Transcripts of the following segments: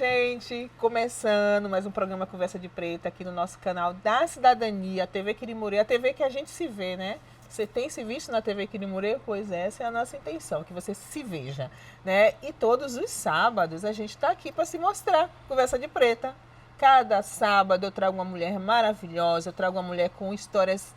gente! Começando mais um programa Conversa de Preta aqui no nosso canal da Cidadania, a TV Quirimurê, a TV que a gente se vê, né? Você tem se visto na TV Quirimurê? Pois essa é a nossa intenção, que você se veja, né? E todos os sábados a gente está aqui para se mostrar, Conversa de Preta. Cada sábado eu trago uma mulher maravilhosa, eu trago uma mulher com histórias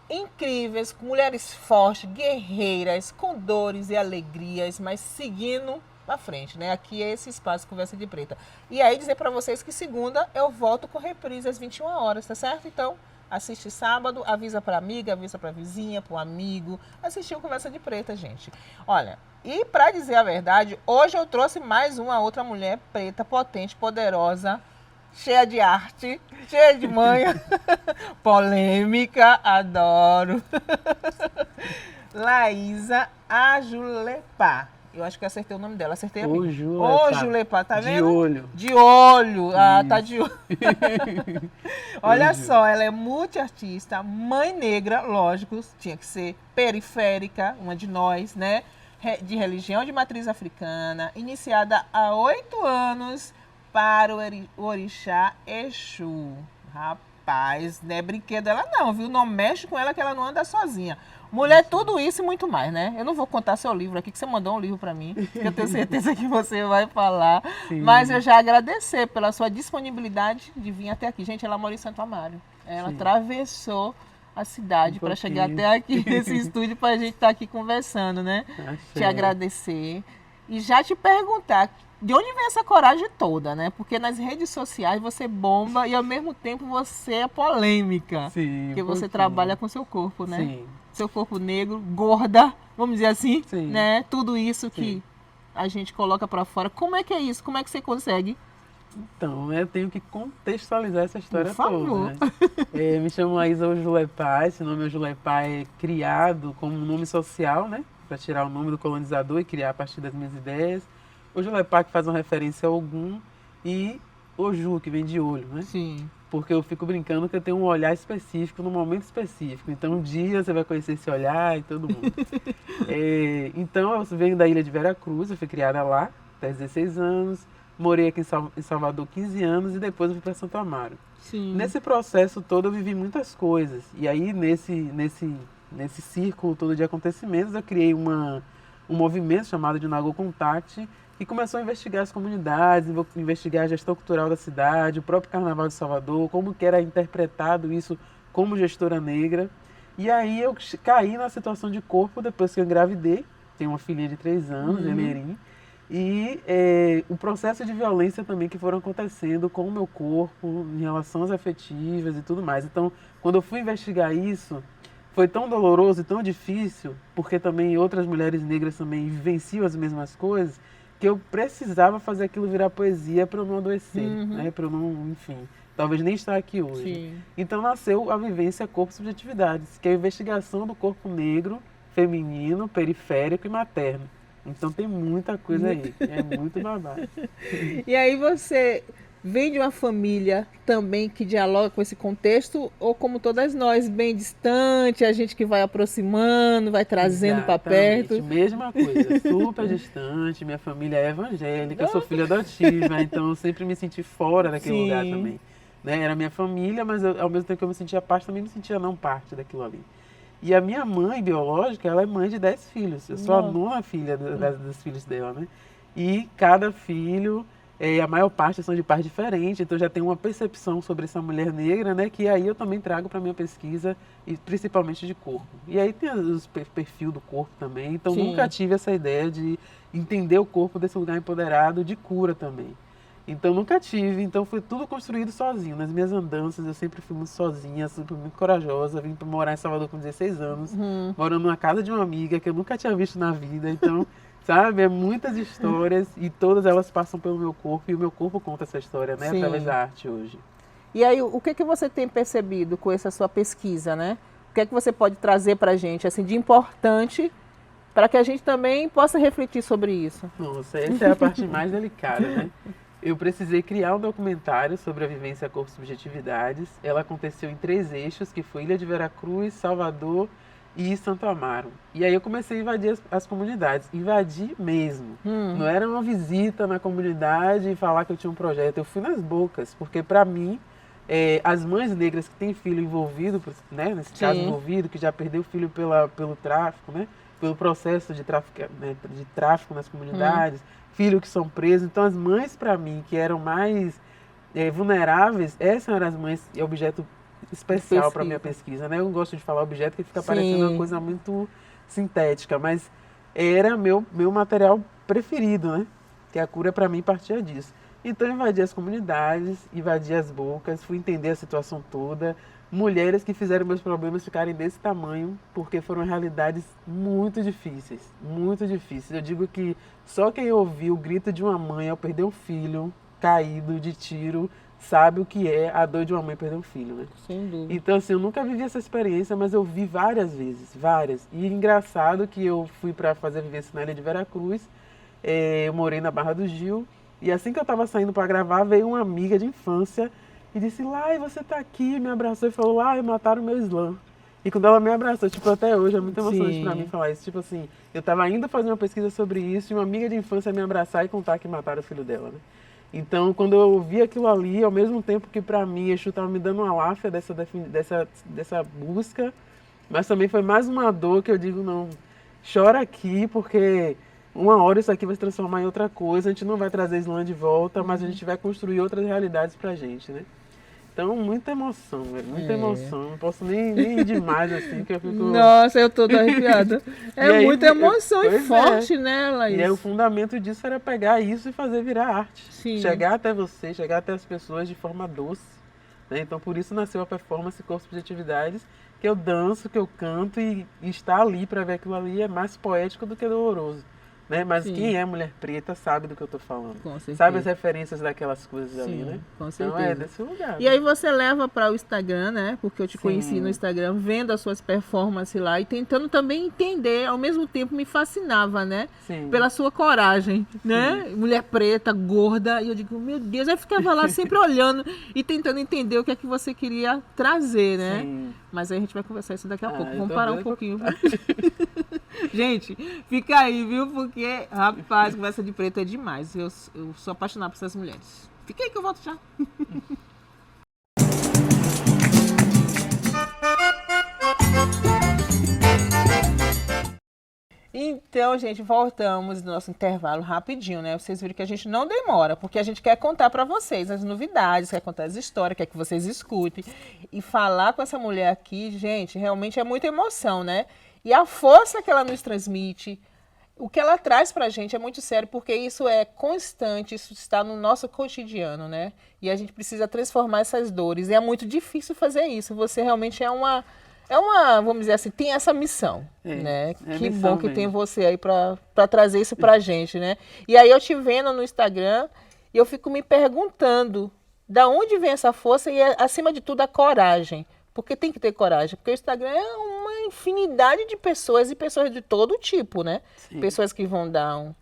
incríveis, com mulheres fortes, guerreiras, com dores e alegrias, mas seguindo à frente, né? Aqui é esse espaço Conversa de Preta. E aí dizer para vocês que segunda eu volto com reprise às 21 horas, tá certo? Então, assiste sábado, avisa para amiga, avisa para vizinha, para o amigo, assistiu Conversa de Preta, gente. Olha, e para dizer a verdade, hoje eu trouxe mais uma outra mulher preta, potente, poderosa, cheia de arte, cheia de manha, polêmica, adoro. Laísa Ajulepá. Eu acho que eu acertei o nome dela. Acertei a minha. Ojulepá, tá vendo? De olho. De olho. Ah, Isso. tá de olho. Olha só, ela é multiartista, mãe negra, lógico, tinha que ser periférica, uma de nós, né? De religião de matriz africana, iniciada há 8 anos para o orixá Exu. Rapaz, não é brinquedo ela não, viu? Não mexe com ela que ela não anda sozinha. Mulher, tudo isso e muito mais, né? Eu não vou contar seu livro aqui, que você mandou um livro para mim, que eu tenho certeza que você vai falar. Sim. Mas eu já agradecer pela sua disponibilidade de vir até aqui. Gente, ela mora em Santo Amaro. Ela atravessou a cidade para chegar até aqui nesse estúdio para a gente estar aqui conversando, né? Te agradecer e já te perguntar de onde vem essa coragem toda, né? Porque nas redes sociais você bomba e ao mesmo tempo você é polêmica. Sim, porque você trabalha com seu corpo, né? Sim. Seu corpo negro, gorda, vamos dizer assim, Sim. né? Tudo isso que a gente coloca para fora. Como é que é isso? Como é que você consegue? Então, eu tenho que contextualizar essa história Por favor. toda. Né? Me chamo Laísa Ojulepá, esse nome Ojulepá é criado como um nome social, né? Para tirar o nome do colonizador e criar a partir das minhas ideias. Ojulepá, que faz uma referência a Ogum, e Oju, que vem de olho, né? Sim. Porque eu fico brincando que eu tenho um olhar específico, num momento específico. Então, um dia você vai conhecer esse olhar e todo mundo. Então, eu venho da ilha de Veracruz, eu fui criada lá, até 16 anos. Morei aqui em Salvador 15 anos e depois eu fui para Santo Amaro. Sim. Nesse processo todo eu vivi muitas coisas. E aí, nesse círculo todo de acontecimentos, eu criei um movimento chamado de Nagô Contact, que começou a investigar as comunidades, investigar a gestão cultural da cidade, o próprio Carnaval de Salvador, como que era interpretado isso como gestora negra. E aí eu caí na situação de corpo depois que eu engravidei, tenho uma filhinha de 3 anos, Emerim, e o processo de violência também que foram acontecendo com o meu corpo, em relações afetivas e tudo mais. Então, quando eu fui investigar isso, foi tão doloroso e tão difícil, porque também outras mulheres negras também vivenciam as mesmas coisas, que eu precisava fazer aquilo virar poesia para eu não adoecer, né? Para eu não, enfim, talvez nem estar aqui hoje. Sim. Então nasceu a vivência Corpo e Subjetividades, que é a investigação do corpo negro, feminino, periférico e materno. Então tem muita coisa aí, é muito babado. E aí você vem de uma família também que dialoga com esse contexto, ou como todas nós, bem distante, a gente que vai aproximando, vai trazendo para perto? Mesma coisa, super distante, minha família é evangélica, eu sou filha adotiva, então eu sempre me senti fora daquele lugar também. Né? Era minha família, mas ao mesmo tempo que eu me sentia parte, também me sentia não parte daquilo ali. E a minha mãe biológica, ela é mãe de 10 filhos, eu sou a 9ª filha dos filhos dela, né? E cada filho... a maior parte são de pais diferentes, então já tenho uma percepção sobre essa mulher negra, né? Que aí eu também trago para minha pesquisa, e principalmente de corpo. E aí tem o perfil do corpo também, então nunca tive essa ideia de entender o corpo desse lugar empoderado de cura também. Então nunca tive, então foi tudo construído sozinho. Nas minhas andanças eu sempre fui muito sozinha, sempre muito corajosa, vim para morar em Salvador com 16 anos, morando numa casa de uma amiga que eu nunca tinha visto na vida, então... Sabe, é muitas histórias e todas elas passam pelo meu corpo e o meu corpo conta essa história, né, através da arte hoje. E aí, o que você tem percebido com essa sua pesquisa, né? O que é que você pode trazer para a gente, assim, de importante, para que a gente também possa refletir sobre isso? Nossa, essa é a parte mais delicada, né? Eu precisei criar um documentário sobre a vivência Corpo e Subjetividades. Ela aconteceu em 3 eixos, que foi Ilha de Veracruz, Salvador e Santo Amaro. E aí eu comecei a invadir as comunidades, invadir mesmo. Não era uma visita na comunidade e falar que eu tinha um projeto, eu fui nas bocas, porque para mim, as mães negras que têm filho envolvido, né, nesse caso envolvido, que já perdeu o filho pelo tráfico, né, pelo processo de tráfico, né, de tráfico nas comunidades, filhos que são presos, então as mães para mim, que eram mais vulneráveis, essas eram as mães objeto especial para minha pesquisa, né? Eu não gosto de falar objeto que fica parecendo uma coisa muito sintética, mas era meu material preferido, né? Que a cura para mim partia disso. Então eu invadi as comunidades, invadi as bocas, fui entender a situação toda, mulheres que fizeram meus problemas ficarem desse tamanho, porque foram realidades muito difíceis, muito difíceis. Eu digo que só quem ouviu o grito de uma mãe ao perder um filho caído de tiro sabe o que é a dor de uma mãe perder um filho, né? Sem dúvida. Então, assim, eu nunca vivi essa experiência, mas eu vi várias vezes, várias. E engraçado que eu fui para fazer a vivência na Ilha de Veracruz, eu morei na Barra do Gil, e assim que eu estava saindo para gravar, veio uma amiga de infância e disse, Lai, você tá aqui, me abraçou e falou, Lai, mataram meu slam. E quando ela me abraçou, tipo, até hoje é muito emocionante para mim falar isso. Tipo assim, eu estava indo fazer uma pesquisa sobre isso e uma amiga de infância me abraçar e contar que mataram o filho dela, né? Então, quando eu ouvi aquilo ali, ao mesmo tempo que para mim Exu estava me dando uma láfia dessa busca, mas também foi mais uma dor que eu digo, não, chora aqui, porque uma hora isso aqui vai se transformar em outra coisa, a gente não vai trazer Islã de volta, mas a gente vai construir outras realidades pra gente, né? Então, muita emoção, velho, muita emoção. Não posso nem ir demais assim, porque eu fico... Nossa, eu tô arrepiada. aí, muita emoção e forte, né, Laís? E aí o fundamento disso era pegar isso e fazer virar arte. Sim. Chegar até você, chegar até as pessoas de forma doce. Né? Então, por isso nasceu a performance Corpo de Atividades, que eu danço, que eu canto e estar ali para ver aquilo ali é mais poético do que doloroso. Né? Mas quem é mulher preta sabe do que eu estou falando. Com certeza. Sabe as referências daquelas coisas ali, né? Com certeza. Então é desse lugar. E aí você leva para o Instagram, né? Porque eu te conheci no Instagram, vendo as suas performances lá e tentando também entender, ao mesmo tempo me fascinava, né? Pela sua coragem, né? Mulher preta, gorda, e eu digo, meu Deus, eu ficava lá sempre olhando e tentando entender o que é que você queria trazer, né? Mas aí a gente vai conversar isso daqui a pouco. Vamos parar um pouquinho. Gente, fica aí, viu? Porque, rapaz, conversa de preto é demais. Eu sou apaixonada por essas mulheres. Fica aí que eu volto já. Então, gente, voltamos no nosso intervalo rapidinho, né? Vocês viram que a gente não demora, porque a gente quer contar para vocês as novidades, quer contar as histórias, quer que vocês escutem. E falar com essa mulher aqui, gente, realmente é muita emoção, né? E a força que ela nos transmite, o que ela traz pra gente é muito sério, porque isso é constante, isso está no nosso cotidiano, né? E a gente precisa transformar essas dores. E é muito difícil fazer isso. Você realmente é uma, vamos dizer assim, tem essa missão, né? Que bom que tem você aí pra trazer isso pra gente, né? E aí eu te vendo no Instagram e eu fico me perguntando da onde vem essa força e, acima de tudo, a coragem. Porque tem que ter coragem, porque o Instagram é uma infinidade de pessoas e pessoas de todo tipo, né? Pessoas que vão dar um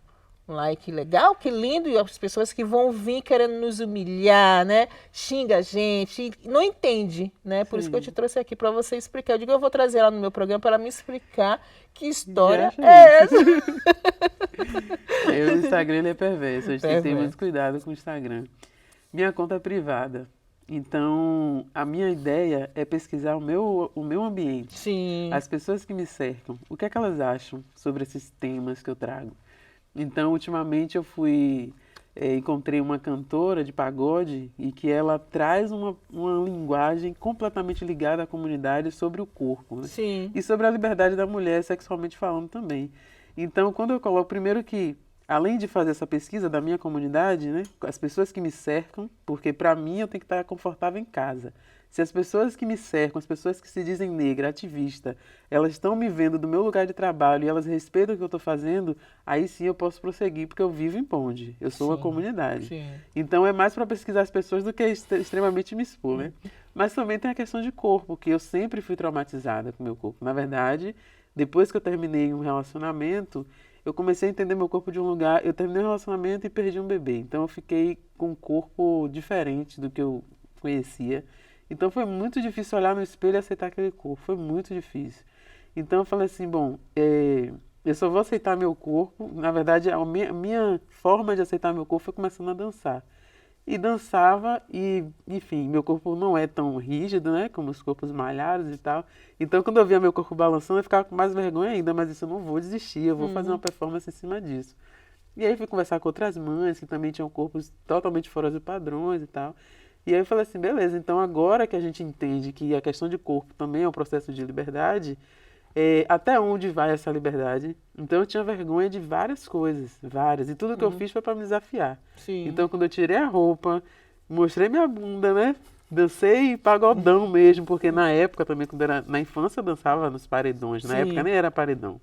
like legal, que lindo, e as pessoas que vão vir querendo nos humilhar, né? Xinga a gente, não entende, né? Por isso que eu te trouxe aqui para você explicar. Eu digo, eu vou trazer ela no meu programa para me explicar que história é essa. O Instagram ele é perverso, a gente tem que ter muito cuidado com o Instagram. Minha conta é privada. Então, a minha ideia é pesquisar o meu ambiente. As pessoas que me cercam, o que é que elas acham sobre esses temas que eu trago. Então, ultimamente eu encontrei uma cantora de pagode e que ela traz uma linguagem completamente ligada à comunidade sobre o corpo, né? E sobre a liberdade da mulher, sexualmente falando também. Então, quando eu coloco, primeiro que além de fazer essa pesquisa da minha comunidade, né, as pessoas que me cercam, porque para mim eu tenho que estar confortável em casa. Se as pessoas que me cercam, as pessoas que se dizem negra, ativista, elas estão me vendo do meu lugar de trabalho e elas respeitam o que eu estou fazendo, aí sim eu posso prosseguir, porque eu vivo em Ponte, eu sou uma comunidade. Então é mais para pesquisar as pessoas do que extremamente me expor, né? Mas também tem a questão de corpo, que eu sempre fui traumatizada com o meu corpo. Na verdade, depois que eu terminei um relacionamento, eu comecei a entender meu corpo de um lugar. Eu terminei um relacionamento e perdi um bebê. Então eu fiquei com um corpo diferente do que eu conhecia. Então foi muito difícil olhar no espelho e aceitar aquele corpo. Foi muito difícil. Então eu falei assim, bom, eu só vou aceitar meu corpo. Na verdade, a minha forma de aceitar meu corpo foi começando a dançar. E dançava e, enfim, meu corpo não é tão rígido, né, como os corpos malhados e tal. Então, quando eu via meu corpo balançando, eu ficava com mais vergonha ainda, mas isso eu não vou desistir, eu vou fazer uma performance em cima disso. E aí fui conversar com outras mães que também tinham corpos totalmente fora dos padrões e tal. E aí eu falei assim, beleza, então agora que a gente entende que a questão de corpo também é um processo de liberdade, até onde vai essa liberdade? Então eu tinha vergonha de várias coisas, várias. E tudo que eu fiz foi para me desafiar. Sim. Então quando eu tirei a roupa, mostrei minha bunda, né? Dancei pagodão mesmo, porque na época também, quando era na infância, eu dançava nos paredões. Na Sim. época nem era paredão.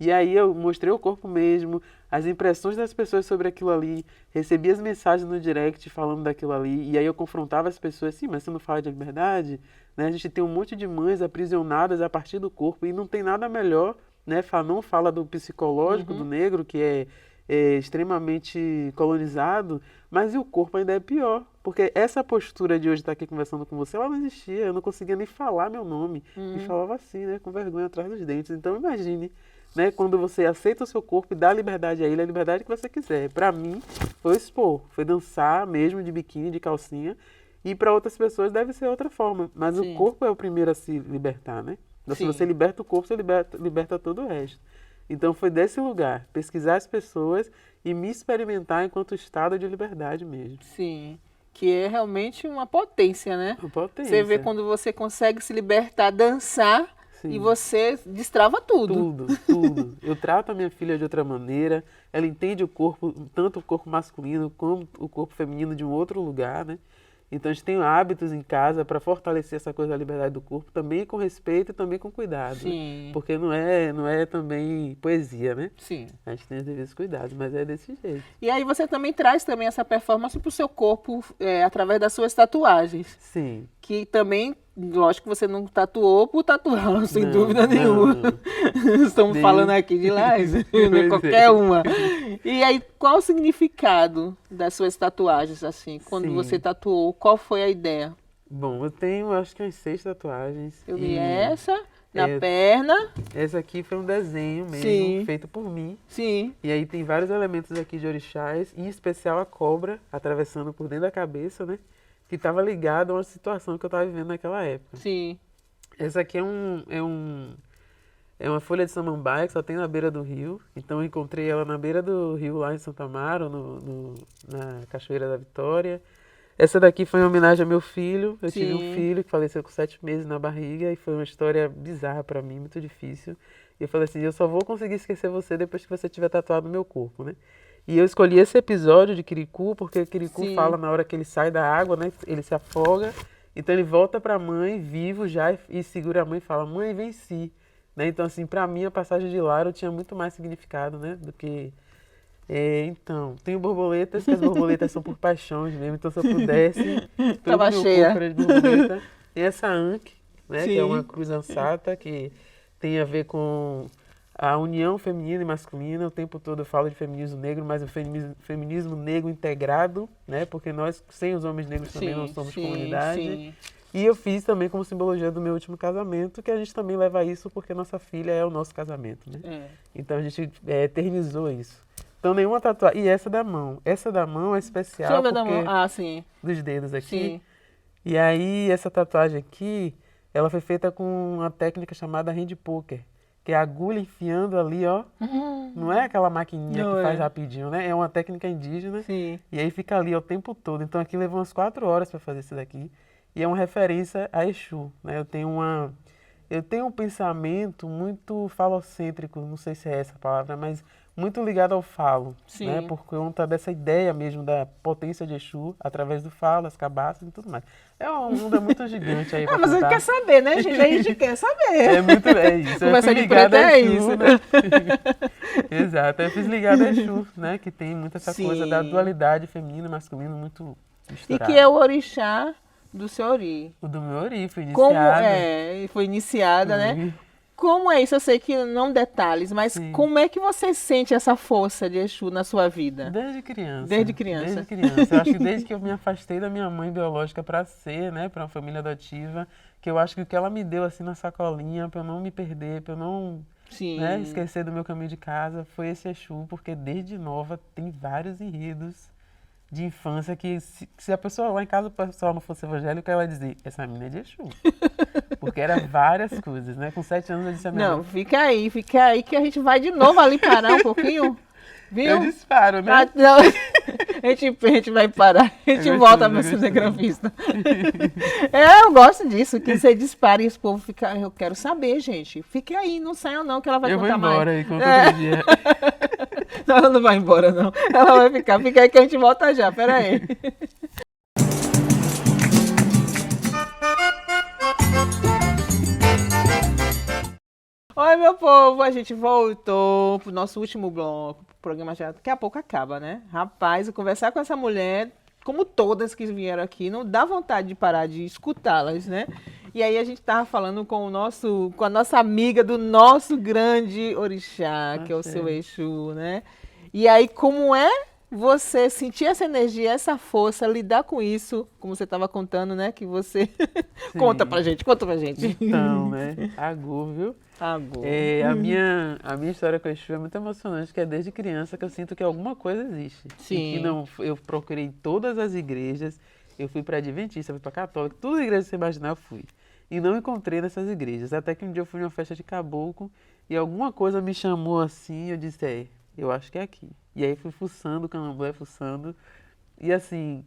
E aí eu mostrei o corpo mesmo, as impressões das pessoas sobre aquilo ali, recebi as mensagens no direct falando daquilo ali, e aí eu confrontava as pessoas, sim, mas você não fala de liberdade? Né? A gente tem um monte de mães aprisionadas a partir do corpo, e não tem nada melhor, né? Não fala do psicológico do negro, que é extremamente colonizado, mas e o corpo ainda é pior, porque essa postura de hoje estar aqui conversando com você, ela não existia, eu não conseguia nem falar meu nome, e falava assim, né, com vergonha atrás dos dentes. Então imagine, né, quando você aceita o seu corpo e dá liberdade a ele, a liberdade que você quiser. Para mim, foi expor, foi dançar mesmo de biquíni, de calcinha, e para outras pessoas deve ser outra forma, mas Sim. o corpo é o primeiro a se libertar, né? Então, se Sim. você liberta o corpo, você liberta todo o resto. Então foi desse lugar, pesquisar as pessoas e me experimentar enquanto estado de liberdade mesmo. Sim. Que é realmente uma potência, né? Uma potência. Você vê quando você consegue se libertar, dançar, Sim. e você destrava tudo. Tudo. Eu trato a minha filha de outra maneira, ela entende o corpo, tanto o corpo masculino como o corpo feminino de um outro lugar, né? Então a gente tem hábitos em casa para fortalecer essa coisa da liberdade do corpo, também com respeito e também com cuidado. Sim. Né? Porque não é também poesia, né? Sim. A gente tem os devidos cuidados, mas é desse jeito. E aí você também traz também essa performance para o seu corpo através das suas tatuagens. Sim. Que também, lógico que você não tatuou por tatuar, sem dúvida nenhuma. Não. Estamos falando aqui de laser, não é qualquer uma. E aí, qual o significado das suas tatuagens, assim? Quando você tatuou, qual foi a ideia? Bom, eu tenho, acho que umas 6 tatuagens. Eu vi essa, na perna. Essa aqui foi um desenho mesmo, feito por mim. Sim. E aí tem vários elementos aqui de orixás, em especial a cobra, atravessando por dentro da cabeça, né? Que estava ligado a uma situação que eu estava vivendo naquela época. Sim. Essa aqui é uma folha de samambaia que só tem na beira do rio. Então eu encontrei ela na beira do rio, lá em Santa Amaro, na Cachoeira da Vitória. Essa daqui foi em homenagem ao meu filho. Eu tive um filho que faleceu com 7 meses na barriga e foi uma história bizarra para mim, muito difícil. E eu falei assim, eu só vou conseguir esquecer você depois que você tiver tatuado no meu corpo, né? E eu escolhi esse episódio de Kirikou, porque Kirikou fala na hora que ele sai da água, né? Ele se afoga, então ele volta para a mãe, vivo já, e segura a mãe e fala, mãe, venci. Né? Então, assim, para mim, a passagem de Laro tinha muito mais significado, né? Do que... então, tenho borboletas, que as borboletas são por paixões mesmo, então se eu pudesse... Tava cheia. De borboleta. Tem essa Ankh, né? Que é uma cruz ansata, que tem a ver com... a união feminina e masculina. O tempo todo eu falo de feminismo negro, mas o feminismo negro integrado, né? Porque nós, sem os homens negros, também não somos comunidade. Sim. E eu fiz também como simbologia do meu último casamento, que a gente também leva isso porque nossa filha é o nosso casamento, né? Então a gente eternizou isso. Então nenhuma tatuagem. E essa da mão. Essa da mão é especial. Deixa eu ver da mão. Ah, sim. Dos dedos aqui. Sim. E aí essa tatuagem aqui, ela foi feita com uma técnica chamada hand poker. Que é a agulha enfiando ali, ó. Não é aquela maquininha que faz rapidinho, né? É uma técnica indígena. Sim. E aí fica ali o tempo todo. Então aqui levou umas 4 horas para fazer isso daqui. E é uma referência a Exu, né? Eu tenho um pensamento muito falocêntrico, não sei se é essa a palavra, mas muito ligado ao falo, né? Por conta dessa ideia mesmo da potência de Exu, através do falo, as cabaças e tudo mais. É um mundo muito gigante aí pra mas a gente quer saber, né, gente? A gente quer saber. É isso. Conversa de preta é isso, né? Exato. Eu fiz ligado a Exu, né? Que tem muito essa coisa da dualidade feminino e masculino muito misturada. E que é o orixá do seu ori. O do meu ori, foi iniciada. Foi iniciada, né? como é isso? Eu sei que não detalhes, mas Sim. como é que você sente essa força de Exu na sua vida? Desde criança. Desde criança. Desde criança. Eu acho que desde que eu me afastei da minha mãe biológica para ser, né, para uma família adotiva, que eu acho que o que ela me deu assim na sacolinha, para eu não me perder, para eu não, Sim. né, esquecer do meu caminho de casa, foi esse Exu, porque desde nova tem vários enredos de infância que se a pessoa lá em casa, o pessoal não fosse evangélico, ela ia dizer, essa menina é de Exu. Porque era várias coisas, né? Com 7 anos eu disse a minha Não, mãe, fica aí que a gente vai de novo ali parar um pouquinho. Viu? eu disparo, né? Ah, não. A gente vai parar, a gente volta para ser cinegrafista. Eu gosto disso, que você dispara e esse povo fica. Eu quero saber, gente. Fique aí, não saiam não, que ela vai Eu vou contar mais. embora aí, conta outro dia. Não, ela não vai embora, não. Ela vai ficar. Fica aí que a gente volta já, peraí. Oi, meu povo, a gente voltou pro nosso último bloco. O programa já daqui a pouco acaba, né? Rapaz, eu conversar com essa mulher, como todas que vieram aqui, não dá vontade de parar de escutá-las, né? E aí a gente tava falando com a nossa amiga do nosso grande orixá, que é o seu Exu, né? E aí, como é você sentir essa energia, essa força, lidar com isso, como você estava contando, né? Que você... Conta pra gente. Então, né? Agô, viu? Agô. A minha história com o Exu é muito emocionante, que é desde criança que eu sinto que alguma coisa existe. Sim. E que não, eu procurei todas as igrejas, eu fui para Adventista, fui para Católica, todas as igrejas que você imaginar eu fui. E não encontrei nessas igrejas. Até que um dia eu fui numa festa de caboclo e alguma coisa me chamou assim, eu disse, eu acho que é aqui. E aí fui fuçando o candomblé, fuçando. E assim,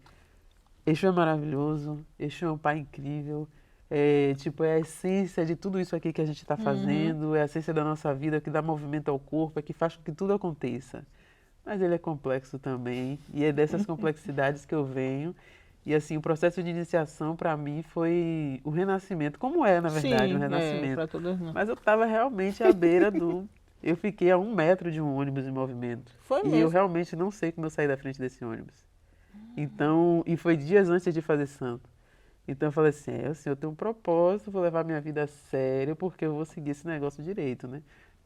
Exu é maravilhoso, Exu é um pai incrível. É a essência de tudo isso aqui que a gente está fazendo, é a essência da nossa vida, que dá movimento ao corpo, é que faz com que tudo aconteça. Mas ele é complexo também, e é dessas complexidades que eu venho. E assim, o processo de iniciação para mim foi o renascimento, como é, na verdade, Sim, o renascimento. pra todas nós. Mas eu estava realmente à beira do... Eu fiquei a 1 metro de um ônibus em movimento. Foi E mesmo. eu realmente não sei como eu saí da frente desse ônibus. Então, e foi dias antes de fazer santo. Então eu falei assim, eu tenho um propósito, vou levar minha vida a sério, porque eu vou seguir esse negócio direito, né?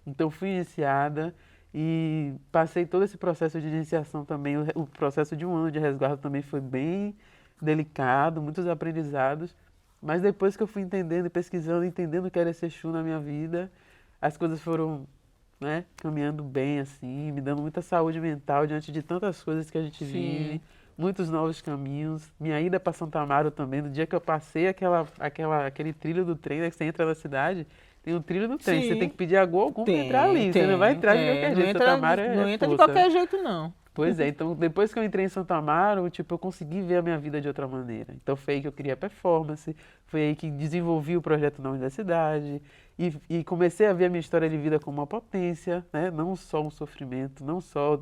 Então fui iniciada e passei todo esse processo de iniciação também. O processo de 1 ano de resguardo também foi bem delicado, muitos aprendizados. Mas depois que eu fui entendendo e pesquisando, entendendo o que era esse Exu na minha vida, as coisas foram, né, caminhando bem, assim, me dando muita saúde mental diante de tantas coisas que a gente vive. Muitos novos caminhos. Minha ida para Santo Amaro também, no dia que eu passei aquele trilho do trem, né, que você entra na cidade, tem um trilho do trem, você tem que pedir algum para entrar ali, você não vai entrar de qualquer jeito, Santo Amaro não entra de força, qualquer né? jeito, não. Pois é, então depois que eu entrei em Santo Amaro, eu consegui ver a minha vida de outra maneira. Então foi aí que eu criei a performance, foi aí que desenvolvi o projeto na universidade e comecei a ver a minha história de vida como uma potência, né? Não só um sofrimento, não só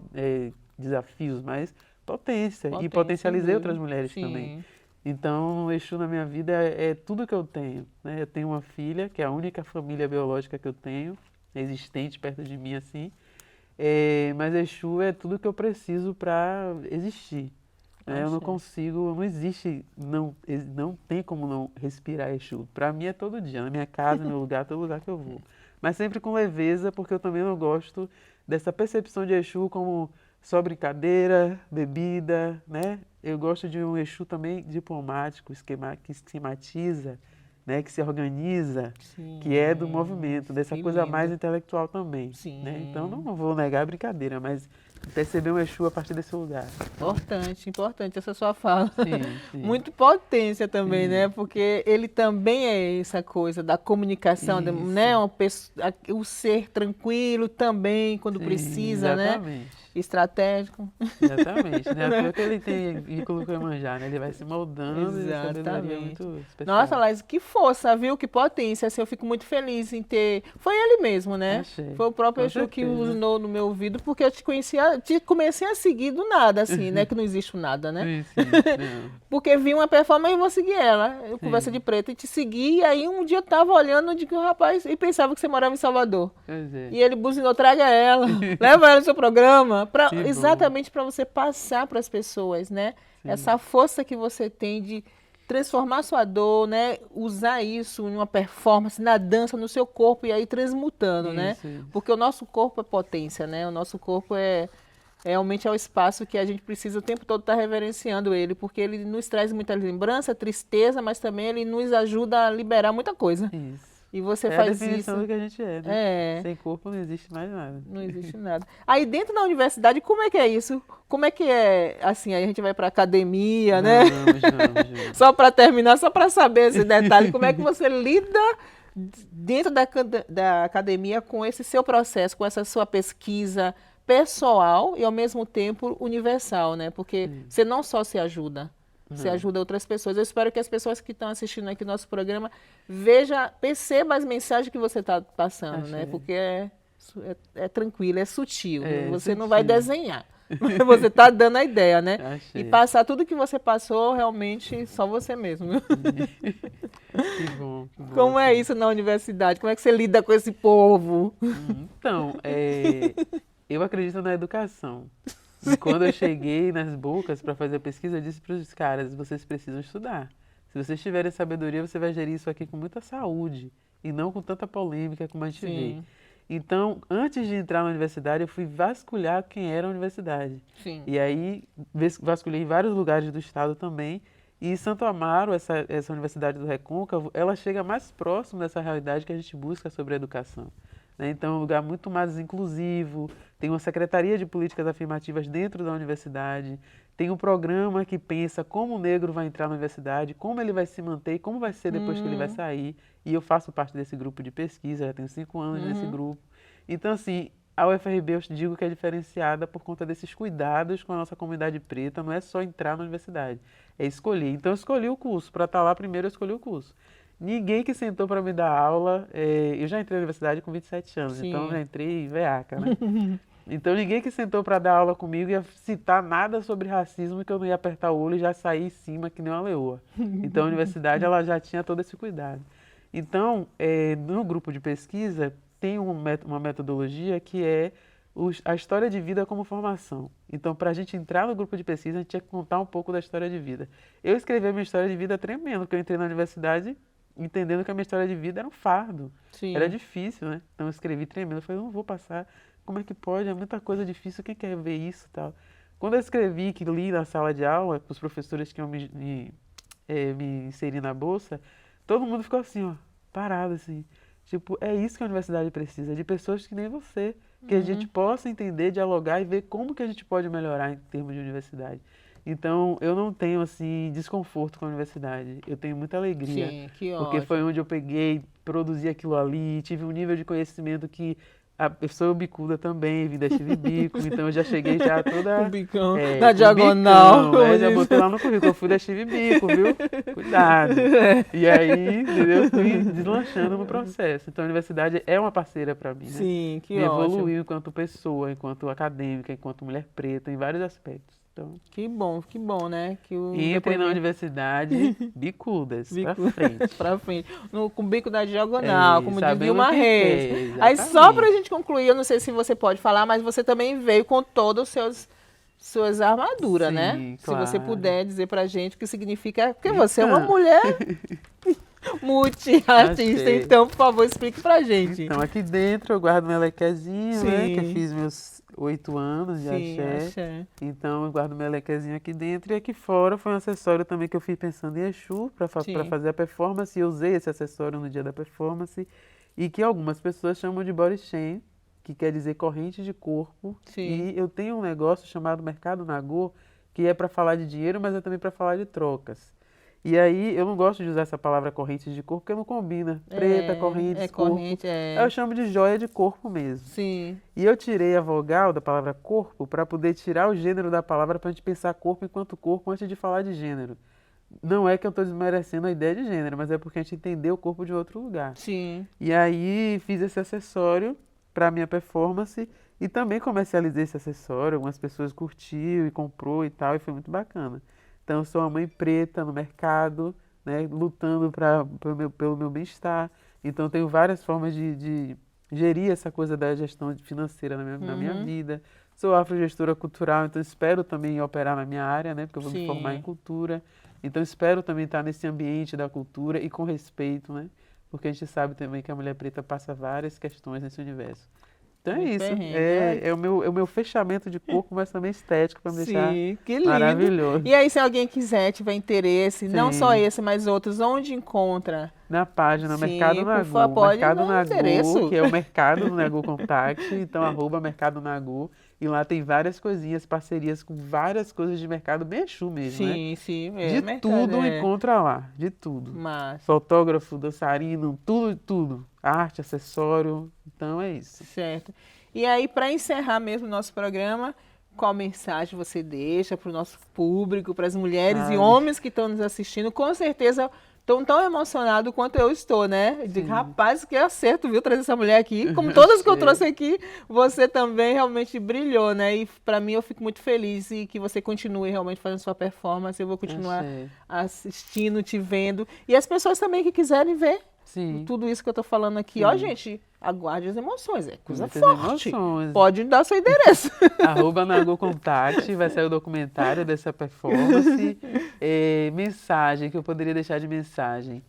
desafios, mas potência. E potencializei outras mulheres também. Então, o Exu na minha vida é tudo que eu tenho, né? Eu tenho uma filha, que é a única família biológica que eu tenho, existente perto de mim assim. Mas Exu é tudo que eu preciso para existir. Eu não consigo, não existe, não tem como não respirar Exu. Para mim é todo dia, na minha casa, no meu lugar, todo lugar que eu vou. Mas sempre com leveza, porque eu também não gosto dessa percepção de Exu como só brincadeira, bebida, né? Eu gosto de um Exu também diplomático, que esquematiza, né? Que se organiza, que é do movimento, dessa coisa mais intelectual também. Né? Então não vou negar a brincadeira, mas perceber um Exu a partir desse lugar. Importante essa sua fala. Sim. Muito potência também, né? Porque ele também é essa coisa da comunicação, né? O ser tranquilo também, quando precisa, exatamente. Né? Estratégico. Exatamente, né? Porque ele tem vínculo com o Iemanjá, né? Ele vai se moldando e sabedoria muito especial. Nossa, Laís, que força, viu? Que potência. Assim, eu fico muito feliz em ter... Foi ele mesmo, né? Achei. Foi o próprio Exu que usinou no meu ouvido, porque eu comecei a seguir do nada, assim, né? Que não existe nada, né? Sim. Porque vi uma performance e vou seguir ela. Eu conversa de preto e te segui. E aí um dia eu tava olhando de que o rapaz... E pensava que você morava em Salvador. Pois é. E ele buzinou, traga ela. Leva ela no seu programa. Exatamente para você passar para as pessoas, né? Essa força que você tem de transformar sua dor, né? Usar isso em uma performance, na dança, no seu corpo e aí transmutando, né? Isso. Porque o nosso corpo é potência, né? O nosso corpo realmente é o espaço que a gente precisa o tempo todo estar reverenciando ele, porque ele nos traz muita lembrança, tristeza, mas também ele nos ajuda a liberar muita coisa. Isso. E você É faz a definição isso. do que a gente é, né? É. Sem corpo não existe mais nada. Não existe nada. Aí dentro da universidade, como é que é isso? Como é que é, assim, aí a gente vai para academia, né? Vamos. Só para terminar, só para saber esse detalhe, como é que você lida dentro da academia com esse seu processo, com essa sua pesquisa pessoal e ao mesmo tempo universal, né? Porque você não só se ajuda, você ajuda outras pessoas. Eu espero que as pessoas que estão assistindo aqui nosso programa percebam as mensagens que você está passando, né? Porque é tranquilo, é sutil. Você não vai desenhar. Você está dando a ideia, né? Achei. E passar tudo que você passou, realmente, só você mesmo. Que bom. Como é isso na universidade? Como é que você lida com esse povo? Então, eu acredito na educação. E quando eu cheguei nas bocas para fazer a pesquisa, eu disse para os caras, vocês precisam estudar. Se vocês tiverem sabedoria, você vai gerir isso aqui com muita saúde e não com tanta polêmica como a gente vê. Então, antes de entrar na universidade, eu fui vasculhar quem era a universidade. Sim. E aí, vasculhei em vários lugares do estado também. E Santo Amaro, essa Universidade do Recôncavo, ela chega mais próximo dessa realidade que a gente busca sobre a educação. Então, é um lugar muito mais inclusivo, tem uma secretaria de políticas afirmativas dentro da universidade, tem um programa que pensa como o negro vai entrar na universidade, como ele vai se manter e como vai ser depois que ele vai sair. E eu faço parte desse grupo de pesquisa, já tenho 5 anos nesse grupo. Então, assim, a UFRB eu digo que é diferenciada por conta desses cuidados com a nossa comunidade preta, não é só entrar na universidade, é escolher. Então, eu escolhi o curso, para estar lá primeiro eu escolhi o curso. Ninguém que sentou para me dar aula, eu já entrei na universidade com 27 anos, então já entrei veaca, né? Então ninguém que sentou para dar aula comigo ia citar nada sobre racismo que eu não ia apertar o olho e já sair em cima que nem uma leoa. Então a universidade ela já tinha todo esse cuidado. Então, no grupo de pesquisa tem uma metodologia que é a história de vida como formação. Então, para a gente entrar no grupo de pesquisa, a gente tinha que contar um pouco da história de vida. Eu escrevi a minha história de vida tremendo, porque eu entrei na universidade entendendo que a minha história de vida era um fardo. Era difícil, né? Então eu escrevi tremendo, eu falei, não vou passar, como é que pode? É muita coisa difícil, quem quer ver isso e tal? Quando eu escrevi, que li na sala de aula, para os professores que iam me inserir na bolsa, todo mundo ficou assim, ó, parado assim. Tipo, é isso que a universidade precisa, de pessoas que nem você, que a gente possa entender, dialogar e ver como que a gente pode melhorar em termos de universidade. Então, eu não tenho, assim, desconforto com a universidade. Eu tenho muita alegria. Sim, que porque ótimo. foi onde eu peguei, produzi aquilo ali, tive um nível de conhecimento que eu sou bicuda também, vim da Steve Bico, então eu já cheguei já toda... Com bicão, na diagonal. Bicão, já botei lá no currículo, eu fui da Steve Bico, viu? Cuidado. E aí, entendeu? Fui deslanchando no processo. Então a universidade é uma parceira para mim, né? Sim, que Me ótimo. evoluiu enquanto pessoa, enquanto acadêmica, enquanto mulher preta, em vários aspectos. Então, que bom, né? Que entrei na universidade bicudas, pra frente. Pra frente. Com o bico da diagonal, como diz Vilma que Reis. Aí só pra gente concluir, eu não sei se você pode falar, mas você também veio com todas as suas armaduras, Sim, né? claro. Se você puder dizer pra gente o que significa, porque você é uma mulher multiartista, então, por favor, explique pra gente. Então, aqui dentro eu guardo meu lequezinho, né? Que eu fiz meus 8 anos de axé. Então, eu guardo meu lequezinho aqui dentro. E aqui fora foi um acessório também que eu fiz pensando em Exu, para fazer a performance. E eu usei esse acessório no dia da performance. E que algumas pessoas chamam de body chain, que quer dizer corrente de corpo. E eu tenho um negócio chamado Mercado Nagô, que é para falar de dinheiro, mas é também para falar de trocas. E aí, eu não gosto de usar essa palavra corrente de corpo, porque não combina. Preta, corrente, corpo. Eu chamo de joia de corpo mesmo. Sim. E eu tirei a vogal da palavra corpo para poder tirar o gênero da palavra para a gente pensar corpo enquanto corpo antes de falar de gênero. Não é que eu estou desmerecendo a ideia de gênero, mas é porque a gente entendeu o corpo de outro lugar. Sim. E aí, fiz esse acessório para a minha performance e também comercializei esse acessório. Algumas pessoas curtiu e comprou e tal, e foi muito bacana. Então, eu sou uma mãe preta no mercado, né, lutando pelo meu bem-estar. Então, tenho várias formas de gerir essa coisa da gestão financeira na minha vida. Sou afrogestora cultural, então espero também operar na minha área, né, porque eu vou me formar em cultura. Então espero também estar nesse ambiente da cultura e com respeito, né? Porque a gente sabe também que a mulher preta passa várias questões nesse universo. Então é isso, é o meu fechamento de corpo, mas também estético, para me deixar que lindo. Maravilhoso. E aí, se alguém quiser, tiver interesse, não só esse, mas outros, onde encontra? Na página Mercado Nagu, Mercado Nagu, que é o Mercado do Nagu Contact, então @Mercado Nagu, e lá tem várias coisinhas, parcerias com várias coisas de mercado bem chu mesmo, né? Sim, de mercado, tudo encontra lá, de tudo. Mas... Fotógrafo, dançarino, tudo. Arte, acessório, então é isso. Certo. E aí, para encerrar mesmo o nosso programa, qual mensagem você deixa para o nosso público, para as mulheres e homens que estão nos assistindo? Com certeza estão tão emocionados quanto eu estou, né? Eu digo, rapaz, que acerto, viu, trazer essa mulher aqui. Como todas que eu trouxe aqui, você também realmente brilhou, né? E para mim eu fico muito feliz e que você continue realmente fazendo sua performance. Eu vou continuar assistindo, te vendo. E as pessoas também que quiserem ver tudo isso que eu estou falando aqui. Ó, gente, aguarde as emoções, é coisa forte. Pode dar seu endereço. @Nagu Contact, vai sair o documentário dessa performance. Mensagem que eu poderia deixar de mensagem.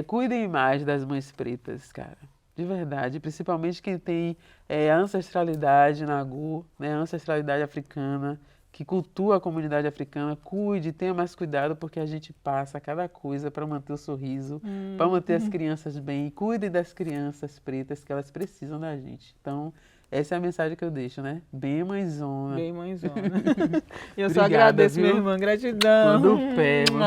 Cuidem mais das mães pretas, cara. De verdade, principalmente quem tem a ancestralidade Nagu, né, a ancestralidade africana, que cultua a comunidade africana, cuide, tenha mais cuidado, porque a gente passa cada coisa para manter o sorriso, para manter as crianças bem. Cuidem das crianças pretas, que elas precisam da gente. Então, essa é a mensagem que eu deixo, né? Bem mãezona. Bem mãezona. Eu só agradeço, minha irmã. Gratidão. Manda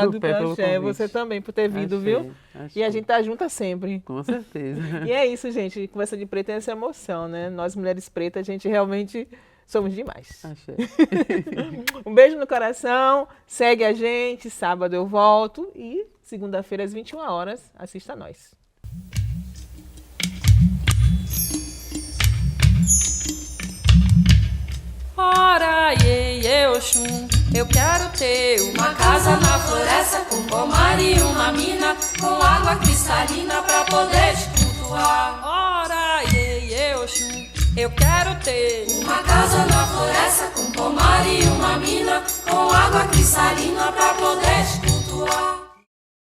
o pé pelo convite. Você também por ter vindo, viu? E a gente tá juntas sempre. Com certeza. E é isso, gente. Conversa de Preta é essa emoção, né? Nós, mulheres pretas, a gente realmente... somos demais. Um beijo no coração, segue a gente, sábado eu volto e segunda-feira às 21 horas, assista a nós. Ora, iê, Oxum, eu quero ter uma casa na floresta com pomar e uma mina com água cristalina pra poder te cultuar. Ora, iê, Oxum, eu quero ter uma casa na floresta com pomar e uma mina com água cristalina pra poder te cultuar.